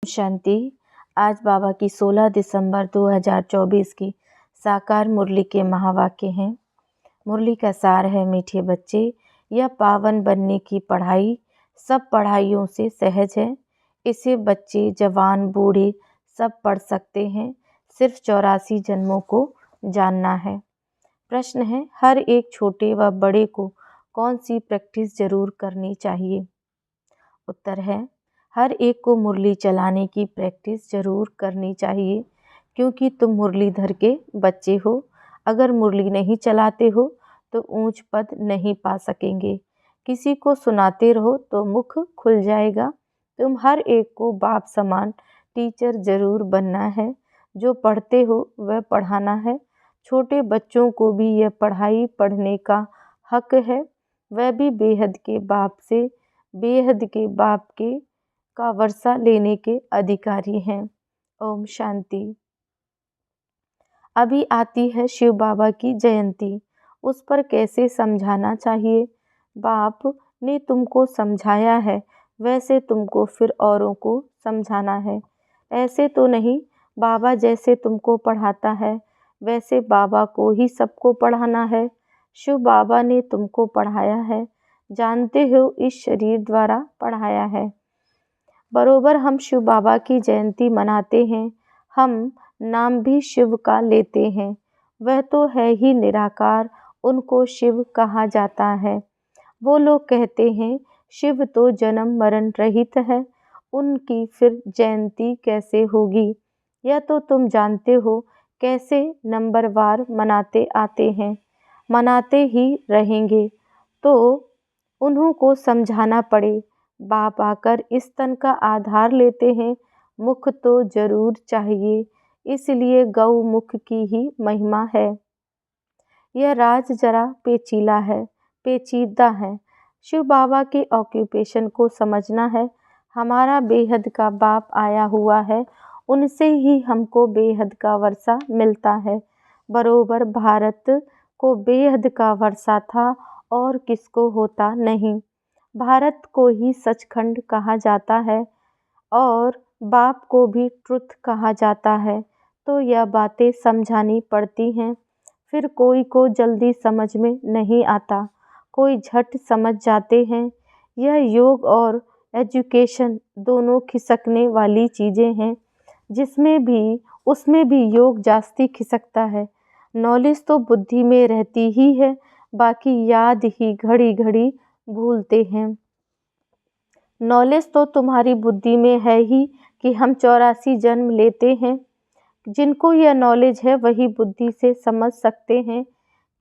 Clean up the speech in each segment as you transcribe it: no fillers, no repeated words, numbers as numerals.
शांति। आज बाबा की 16 दिसंबर 2024 की साकार मुरली के महावाक्य हैं। मुरली का सार है, मीठे बच्चे, यह पावन बनने की पढ़ाई सब पढ़ाइयों से सहज है। इसे बच्चे, जवान, बूढ़े सब पढ़ सकते हैं। सिर्फ 84 जन्मों को जानना है। प्रश्न है, हर एक छोटे व बड़े को कौन सी प्रैक्टिस जरूर करनी चाहिए? उत्तर है, हर एक को मुरली चलाने की प्रैक्टिस जरूर करनी चाहिए, क्योंकि तुम मुरलीधर के बच्चे हो। अगर मुरली नहीं चलाते हो तो ऊंच पद नहीं पा सकेंगे। किसी को सुनाते रहो तो मुख खुल जाएगा। तुम हर एक को बाप समान टीचर जरूर बनना है। जो पढ़ते हो वह पढ़ाना है। छोटे बच्चों को भी यह पढ़ाई पढ़ने का हक है। वह भी बेहद के बाप से बेहद के बाप के का वर्षा लेने के अधिकारी हैं। ओम शांति। अभी आती है शिव बाबा की जयंती, उस पर कैसे समझाना चाहिए? बाप ने तुमको समझाया है, वैसे तुमको फिर औरों को समझाना है। ऐसे तो नहीं, बाबा जैसे तुमको पढ़ाता है वैसे बाबा को ही सबको पढ़ाना है। शिव बाबा ने तुमको पढ़ाया है, जानते हो, इस शरीर द्वारा पढ़ाया है। बरोबर हम शिव बाबा की जयंती मनाते हैं। हम नाम भी शिव का लेते हैं। वह तो है ही निराकार, उनको शिव कहा जाता है। वो लोग कहते हैं शिव तो जन्म मरण रहित है, उनकी फिर जयंती कैसे होगी? यह तो तुम जानते हो, कैसे नंबरवार मनाते आते हैं, मनाते ही रहेंगे। तो उन्हों को समझाना पड़े। बाप आकर इस तन का आधार लेते हैं। मुख तो जरूर चाहिए, इसलिए गौ मुख की ही महिमा है। यह राज जरा पेचीला है, पेचीदा है। शिव बाबा के ऑक्यूपेशन को समझना है। हमारा बेहद का बाप आया हुआ है, उनसे ही हमको बेहद का वर्षा मिलता है। बरोबर भारत को बेहद का वर्षा था और किसको होता नहीं। भारत को ही सचखंड कहा जाता है और बाप को भी ट्रुथ कहा जाता है। तो यह बातें समझानी पड़ती हैं। फिर कोई को जल्दी समझ में नहीं आता, कोई झट समझ जाते हैं। यह योग और एजुकेशन दोनों खिसकने वाली चीज़ें हैं, जिसमें भी उसमें भी योग जास्ती खिसकता है। नॉलेज तो बुद्धि में रहती ही है, बाकी याद ही घड़ी घड़ी भूलते हैं। नॉलेज तो तुम्हारी बुद्धि में है ही कि हम 84 जन्म लेते हैं। जिनको यह नॉलेज है वही बुद्धि से समझ सकते हैं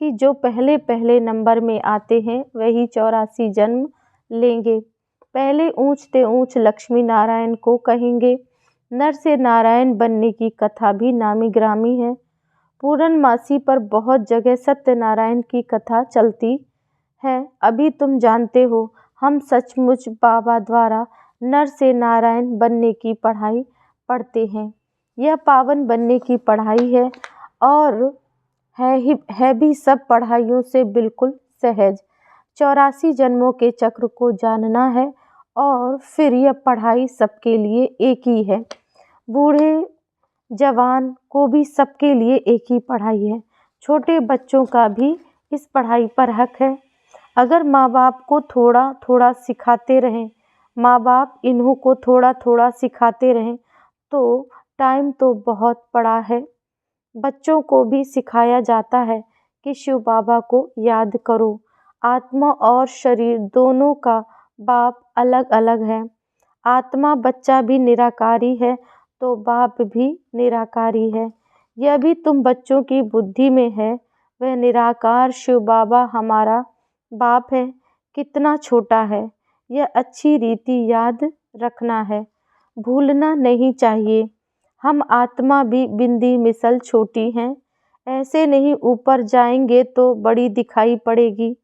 कि जो पहले पहले नंबर में आते हैं वही 84 जन्म लेंगे। पहले ऊंचते ऊंच लक्ष्मी नारायण को कहेंगे। नर से नारायण बनने की कथा भी नामी ग्रामी है। पूर्णमासी पर बहुत जगह सत्यनारायण की कथा चलती है। अभी तुम जानते हो, हम सचमुच बाबा द्वारा नर से नारायण बनने की पढ़ाई पढ़ते हैं। यह पावन बनने की पढ़ाई है और है भी सब पढ़ाइयों से बिल्कुल सहज। 84 जन्मों के चक्र को जानना है और फिर यह पढ़ाई सबके लिए एक ही है। बूढ़े जवान को भी सबके लिए एक ही पढ़ाई है। छोटे बच्चों का भी इस पढ़ाई पर हक है। अगर माँ बाप को थोड़ा थोड़ा सिखाते रहें, माँ बाप इन्हों को थोड़ा थोड़ा सिखाते रहें तो टाइम तो बहुत पड़ा है। बच्चों को भी सिखाया जाता है कि शिव बाबा को याद करो। आत्मा और शरीर दोनों का बाप अलग अलग है। आत्मा बच्चा भी निराकारी है तो बाप भी निराकारी है। यह भी तुम बच्चों की बुद्धि में है। वह निराकार शिव बाबा हमारा बाप है। कितना छोटा है, यह अच्छी रीति याद रखना है, भूलना नहीं चाहिए। हम आत्मा भी बिंदी मिसल छोटी हैं। ऐसे नहीं ऊपर जाएंगे तो बड़ी दिखाई पड़ेगी,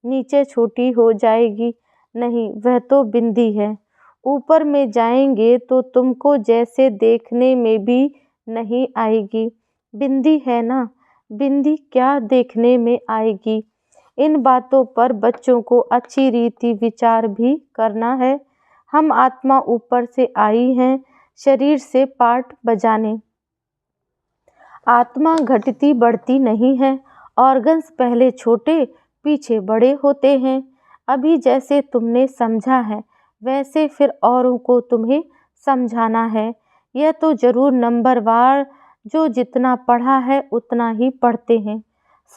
नीचे छोटी हो जाएगी। नहीं, वह तो बिंदी है। ऊपर में जाएंगे तो तुमको जैसे देखने में भी नहीं आएगी। बिंदी है ना, बिंदी क्या देखने में आएगी। इन बातों पर बच्चों को अच्छी रीति विचार भी करना है। हम आत्मा ऊपर से आई हैं, शरीर से पार्ट बजाने। आत्मा घटती बढ़ती नहीं है। ऑर्गन्स पहले छोटे पीछे बड़े होते हैं। अभी जैसे तुमने समझा है वैसे फिर औरों को तुम्हें समझाना है। यह तो जरूर नंबरवार जो जितना पढ़ा है उतना ही पढ़ते हैं।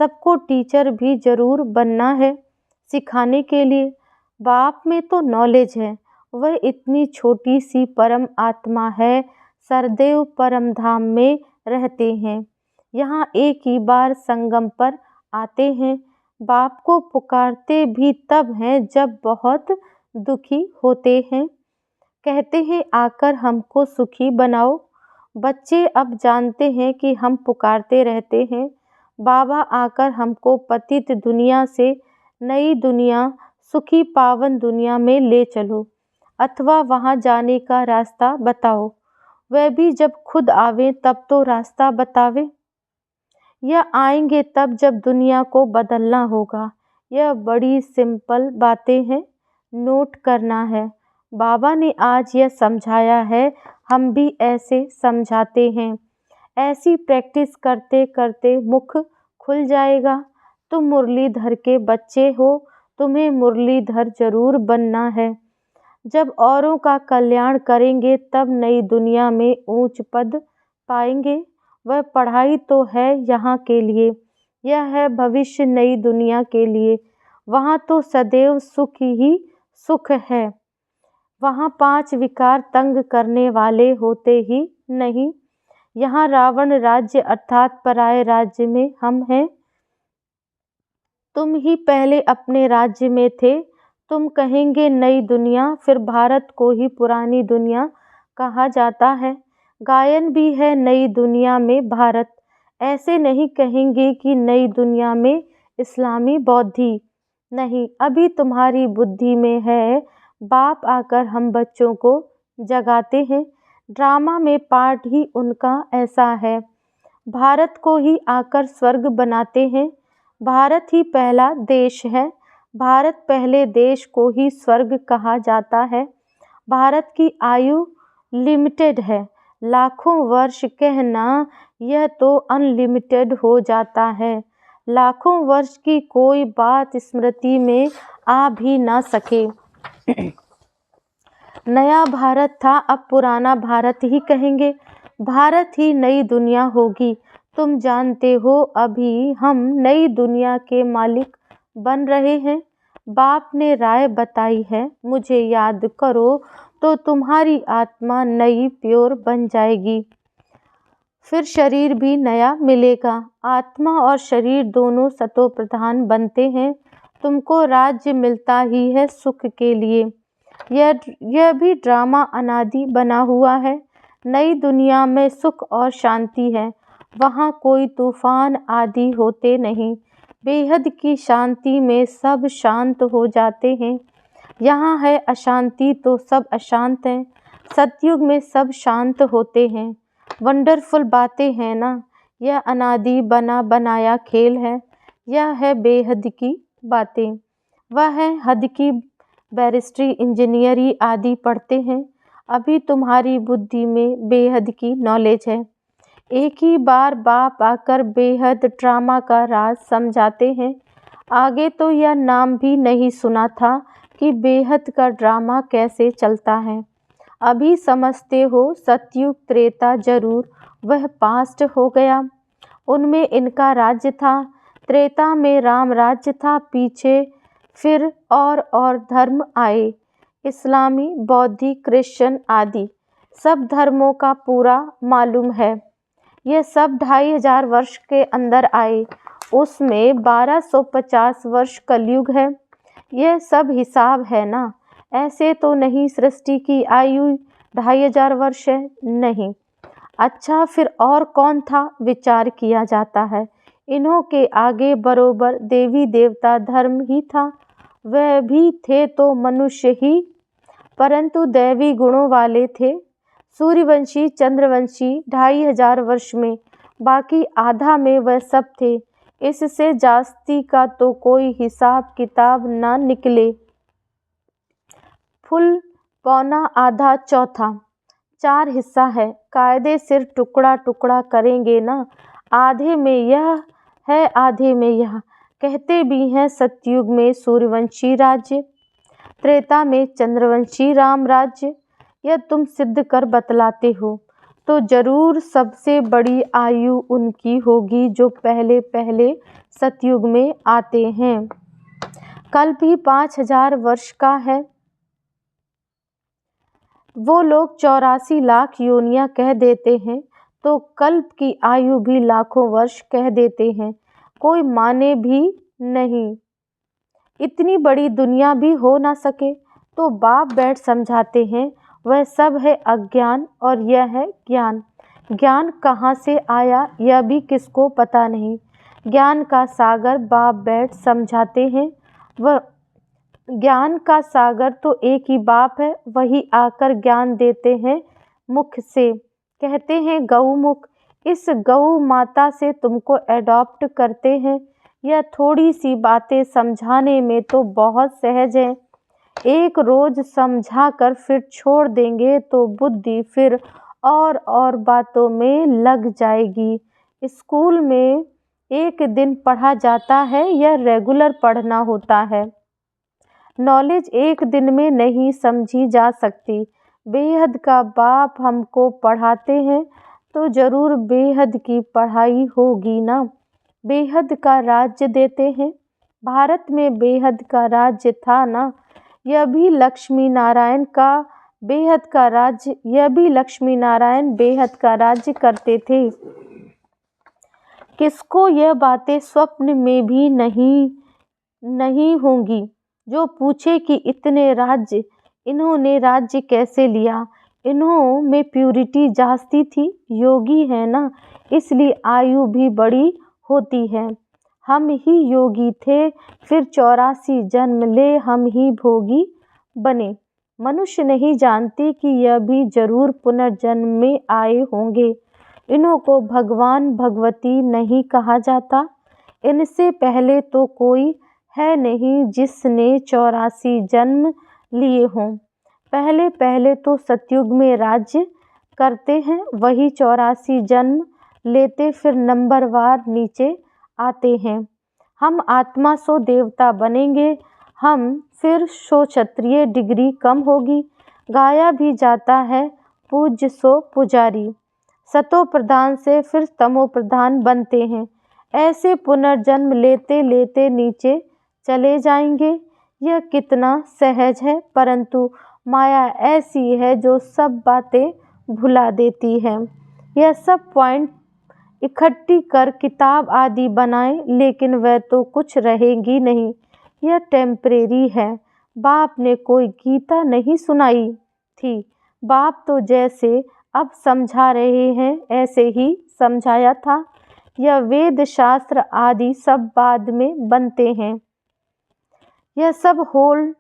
सबको टीचर भी जरूर बनना है सिखाने के लिए। बाप में तो नॉलेज है, वह इतनी छोटी सी परम आत्मा है, सरदेव परम धाम में रहते हैं। यहाँ एक ही बार संगम पर आते हैं। बाप को पुकारते भी तब हैं जब बहुत दुखी होते हैं। कहते हैं आकर हमको सुखी बनाओ। बच्चे अब जानते हैं कि हम पुकारते रहते हैं, बाबा आकर हमको पतित दुनिया से नई दुनिया, सुखी पावन दुनिया में ले चलो, अथवा वहाँ जाने का रास्ता बताओ। वह भी जब खुद आवे तब तो रास्ता बतावे। यह आएंगे तब जब दुनिया को बदलना होगा। यह बड़ी सिंपल बातें हैं, नोट करना है। बाबा ने आज यह समझाया है, हम भी ऐसे समझाते हैं। ऐसी प्रैक्टिस करते करते मुख खुल जाएगा। तुम मुरलीधर के बच्चे हो, तुम्हें मुरलीधर जरूर बनना है। जब औरों का कल्याण करेंगे तब नई दुनिया में ऊंच पद पाएंगे। वह पढ़ाई तो है यहाँ के लिए, यह है भविष्य नई दुनिया के लिए। वहाँ तो सदैव सुख ही सुख है। वहाँ 5 विकार तंग करने वाले होते ही नहीं। यहाँ रावण राज्य अर्थात पराये राज्य में हम हैं। तुम ही पहले अपने राज्य में थे। तुम कहेंगे नई दुनिया, फिर भारत को ही पुरानी दुनिया कहा जाता है। गायन भी है नई दुनिया में भारत। ऐसे नहीं कहेंगे कि नई दुनिया में इस्लामी बौद्धि। नहीं, अभी तुम्हारी बुद्धि में है। बाप आकर हम बच्चों को जगाते हैं। ड्रामा में पार्ट ही उनका ऐसा है। भारत को ही आकर स्वर्ग बनाते हैं। भारत ही पहला देश है। भारत पहले देश को ही स्वर्ग कहा जाता है। भारत की आयु लिमिटेड है, लाखों वर्ष कहना, यह तो अनलिमिटेड हो जाता है। लाखों वर्ष की कोई बात स्मृति में आ भी ना सके। नया भारत था, अब पुराना भारत ही कहेंगे। भारत ही नई दुनिया होगी। तुम जानते हो अभी हम नई दुनिया के मालिक बन रहे हैं। बाप ने राय बताई है, मुझे याद करो तो तुम्हारी आत्मा नई प्योर बन जाएगी। फिर शरीर भी नया मिलेगा। आत्मा और शरीर दोनों सतो प्रधान बनते हैं। तुमको राज्य मिलता ही है सुख के लिए। यह भी ड्रामा अनादि बना हुआ है। नई दुनिया में सुख और शांति है। वहाँ कोई तूफान आदि होते नहीं। बेहद की शांति में सब शांत हो जाते हैं। यहाँ है अशांति तो सब अशांत हैं। सतयुग में सब शांत होते हैं। वंडरफुल बातें हैं ना। यह अनादि बना बनाया खेल है। यह है बेहद की बातें। वह है हद की बैरिस्ट्री, इंजीनियरी आदि पढ़ते हैं। अभी तुम्हारी बुद्धि में बेहद की नॉलेज है। एक ही बार बाप आकर बेहद ड्रामा का राज समझाते हैं। आगे तो यह नाम भी नहीं सुना था कि बेहद का ड्रामा कैसे चलता है। अभी समझते हो सतयुग त्रेता जरूर, वह पास्ट हो गया। उनमें इनका राज्य था। त्रेता में राम राज्य था। पीछे फिर और धर्म आए, इस्लामी, बौद्धिक, क्रिश्चियन आदि सब धर्मों का पूरा मालूम है। यह सब 2500 वर्ष के अंदर आए। उसमें 1250 वर्ष कलयुग है। यह सब हिसाब है ना। ऐसे तो नहीं सृष्टि की आयु 2500 वर्ष है, नहीं। अच्छा, फिर और कौन था विचार किया जाता है। इन्हों के आगे बरोबर देवी देवता धर्म ही था। वह भी थे तो मनुष्य ही, परंतु दैवी गुणों वाले थे। सूर्यवंशी, चंद्रवंशी 2500 वर्ष में, बाकी आधा में वह सब थे। इससे जास्ती का तो कोई हिसाब किताब ना निकले। फुल, पौना, आधा, चौथा 4 हिस्सा है, कायदे सिर टुकड़ा टुकड़ा करेंगे ना, आधे में यह है आधे में यह। कहते भी हैं सतयुग में सूर्यवंशी राज्य, त्रेता में चंद्रवंशी राम राज्य। यह तुम सिद्ध कर बतलाते हो तो जरूर सबसे बड़ी आयु उनकी होगी जो पहले पहले सतयुग में आते हैं। कल्प ही 5000 वर्ष का है। वो लोग 84 लाख योनियां कह देते हैं तो कल्प की आयु भी लाखों वर्ष कह देते हैं। कोई माने भी नहीं। इतनी बड़ी दुनिया भी हो ना सके तो बाप बैठ समझाते हैं। वह सब है अज्ञान और यह है ज्ञान। ज्ञान कहाँ से आया यह भी किसको पता नहीं। ज्ञान का सागर बाप बैठ समझाते हैं। वह ज्ञान का सागर तो एक ही बाप है, वही आकर ज्ञान देते हैं मुख से। कहते हैं गौमुख, इस गौ माता से तुमको एडॉप्ट करते हैं। यह थोड़ी सी बातें समझाने में तो बहुत सहज है। एक रोज समझा कर फिर छोड़ देंगे तो बुद्धि फिर और बातों में लग जाएगी। स्कूल में एक दिन पढ़ा जाता है, यह रेगुलर पढ़ना होता है। नॉलेज एक दिन में नहीं समझी जा सकती। बेहद का बाप हमको पढ़ाते हैं तो जरूर बेहद की पढ़ाई होगी ना। बेहद का राज्य देते हैं। भारत में बेहद का राज्य था ना। यह भी लक्ष्मी नारायण बेहद का राज्य करते थे। किसको यह बातें स्वप्न में भी नहीं होंगी। जो पूछे कि इन्होंने राज्य कैसे लिया। इन्हों में प्यूरिटी जास्ती थी, योगी है ना, इसलिए आयु भी बड़ी होती है। हम ही योगी थे, फिर 84 जन्म ले हम ही भोगी बने। मनुष्य नहीं जानते कि यह भी जरूर पुनर्जन्म में आए होंगे। इन्हों को भगवान भगवती नहीं कहा जाता। इनसे पहले तो कोई है नहीं जिसने 84 जन्म लिए हों। पहले पहले तो सतयुग में राज्य करते हैं, वही 84 जन्म लेते फिर नंबरवार नीचे आते हैं। हम आत्मा सो देवता बनेंगे, हम फिर सो क्षत्रिय, डिग्री कम होगी। गाया भी जाता है पूज्य सो पुजारी। सतो प्रधान से फिर तमो प्रधान बनते हैं। ऐसे पुनर्जन्म लेते लेते नीचे चले जाएंगे। यह कितना सहज है, परंतु माया ऐसी है जो सब बातें भुला देती है। यह सब पॉइंट इकट्ठी कर किताब आदि बनाए, लेकिन वह तो कुछ रहेगी नहीं। यह टेम्परेरी है। बाप ने कोई गीता नहीं सुनाई थी। बाप तो जैसे अब समझा रहे हैं ऐसे ही समझाया था। यह वेद शास्त्र आदि सब बाद में बनते हैं। यह सब होल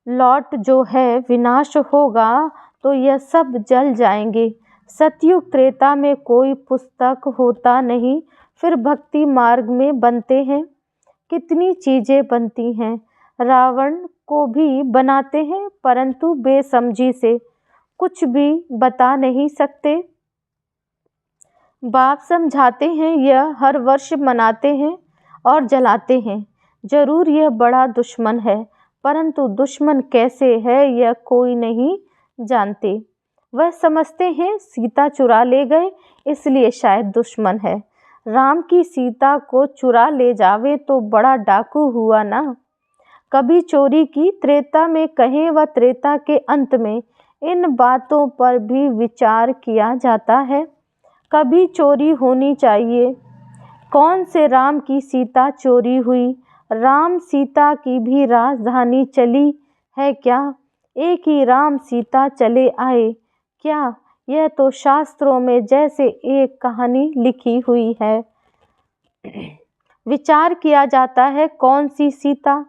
लॉट जो है विनाश होगा तो यह सब जल जाएंगे। सतयुग त्रेता में कोई पुस्तक होता नहीं, फिर भक्ति मार्ग में बनते हैं। कितनी चीज़ें बनती हैं। रावण को भी बनाते हैं, परंतु बेसमझी से कुछ भी बता नहीं सकते। बाप समझाते हैं, यह हर वर्ष मनाते हैं और जलाते हैं। जरूर यह बड़ा दुश्मन है, परंतु दुश्मन कैसे है यह कोई नहीं जानते। वह समझते हैं सीता चुरा ले गए इसलिए शायद दुश्मन है। राम की सीता को चुरा ले जावे तो बड़ा डाकू हुआ ना। कभी चोरी की त्रेता में कहें व त्रेता के अंत में इन बातों पर भी विचार किया जाता है। कभी चोरी होनी चाहिए। कौन से राम की सीता चोरी हुई? राम सीता की भी राजधानी चली है क्या? एक ही राम सीता चले आए क्या? यह तो शास्त्रों में जैसे एक कहानी लिखी हुई है। विचार किया जाता है कौन सी सीता?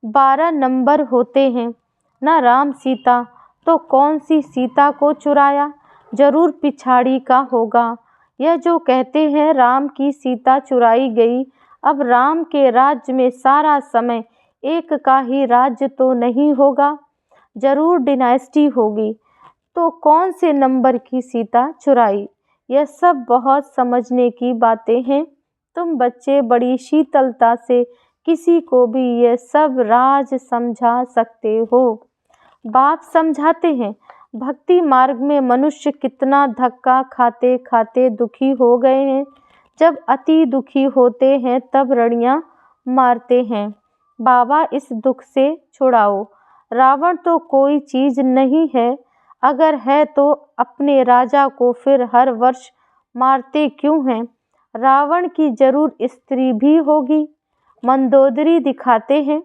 12 नंबर होते हैं ना राम सीता, तो कौन सी सीता को चुराया? जरूर पिछाड़ी का होगा। यह जो कहते हैं राम की सीता चुराई गई, अब राम के राज्य में सारा समय एक का ही राज्य तो नहीं होगा, जरूर डिनाइस्टी होगी। तो कौन से नंबर की सीता चुराई। यह सब बहुत समझने की बातें हैं। तुम बच्चे बड़ी शीतलता से किसी को भी यह सब राज समझा सकते हो। बाप समझाते हैं, भक्ति मार्ग में मनुष्य कितना धक्का खाते खाते दुखी हो गए हैं। जब अति दुखी होते हैं तब रड़ियाँ मारते हैं, बाबा इस दुख से छुड़ाओ। रावण तो कोई चीज़ नहीं है, अगर है तो अपने राजा को फिर हर वर्ष मारते क्यों हैं। रावण की जरूर स्त्री भी होगी। मंदोदरी दिखाते हैं,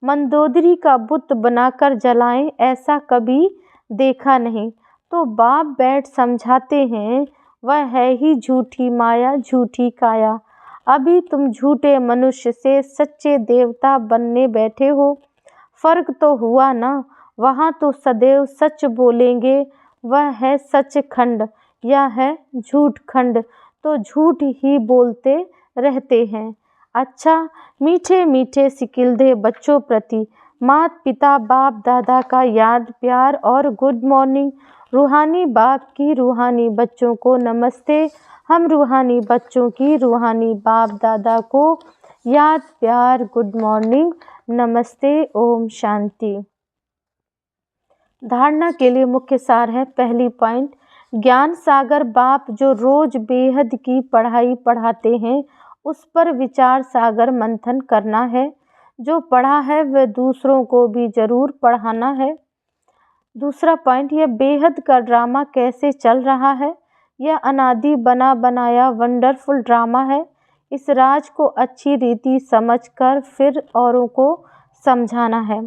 मंदोदरी का बुत बनाकर जलाएं, ऐसा कभी देखा नहीं। तो बाप बैठ समझाते हैं, वह है ही झूठी माया झूठी काया। अभी तुम झूठे मनुष्य से सच्चे देवता बनने बैठे हो। फर्क तो हुआ ना, वहाँ तो सदैव सच बोलेंगे, वह है सचखंड, यह है झूठ खंड, तो झूठ ही बोलते रहते हैं। अच्छा, मीठे मीठे सिकिलधे बच्चों प्रति माता पिता बाप दादा का याद प्यार और गुड मॉर्निंग। रूहानी बाप की रूहानी बच्चों को नमस्ते। हम रूहानी बच्चों की रूहानी बाप दादा को याद प्यार गुड मॉर्निंग नमस्ते। ओम शांति। धारणा के लिए मुख्य सार है। पहली पॉइंट, ज्ञान सागर बाप जो रोज बेहद की पढ़ाई पढ़ाते हैं उस पर विचार सागर मंथन करना है। जो पढ़ा है वह दूसरों को भी जरूर पढ़ाना है। दूसरा पॉइंट, यह बेहद का ड्रामा कैसे चल रहा है। यह अनादि बना बनाया वंडरफुल ड्रामा है। इस राज को अच्छी रीति समझकर फिर औरों को समझाना है।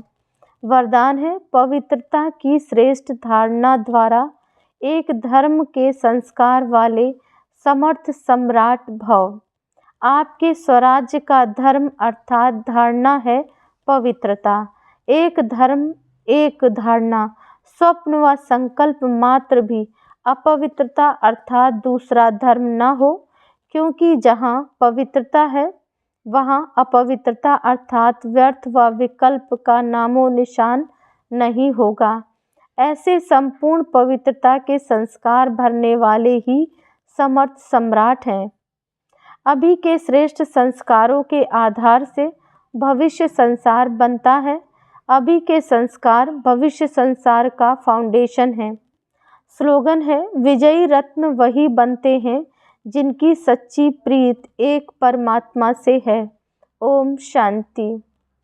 वरदान है, पवित्रता की श्रेष्ठ धारणा द्वारा एक धर्म के संस्कार वाले समर्थ सम्राट भव। आपके स्वराज्य का धर्म अर्थात धारणा है पवित्रता। एक धर्म एक धारणा, स्वप्न व संकल्प मात्र भी अपवित्रता अर्थात दूसरा धर्म न हो, क्योंकि जहाँ पवित्रता है वहाँ अपवित्रता अर्थात व्यर्थ व विकल्प का नामो निशान नहीं होगा। ऐसे संपूर्ण पवित्रता के संस्कार भरने वाले ही समर्थ सम्राट हैं। अभी के श्रेष्ठ संस्कारों के आधार से भविष्य संसार बनता है। अभी के संस्कार भविष्य संसार का फाउंडेशन है। स्लोगन है, विजयी रत्न वही बनते हैं जिनकी सच्ची प्रीत एक परमात्मा से है। ओम शांति।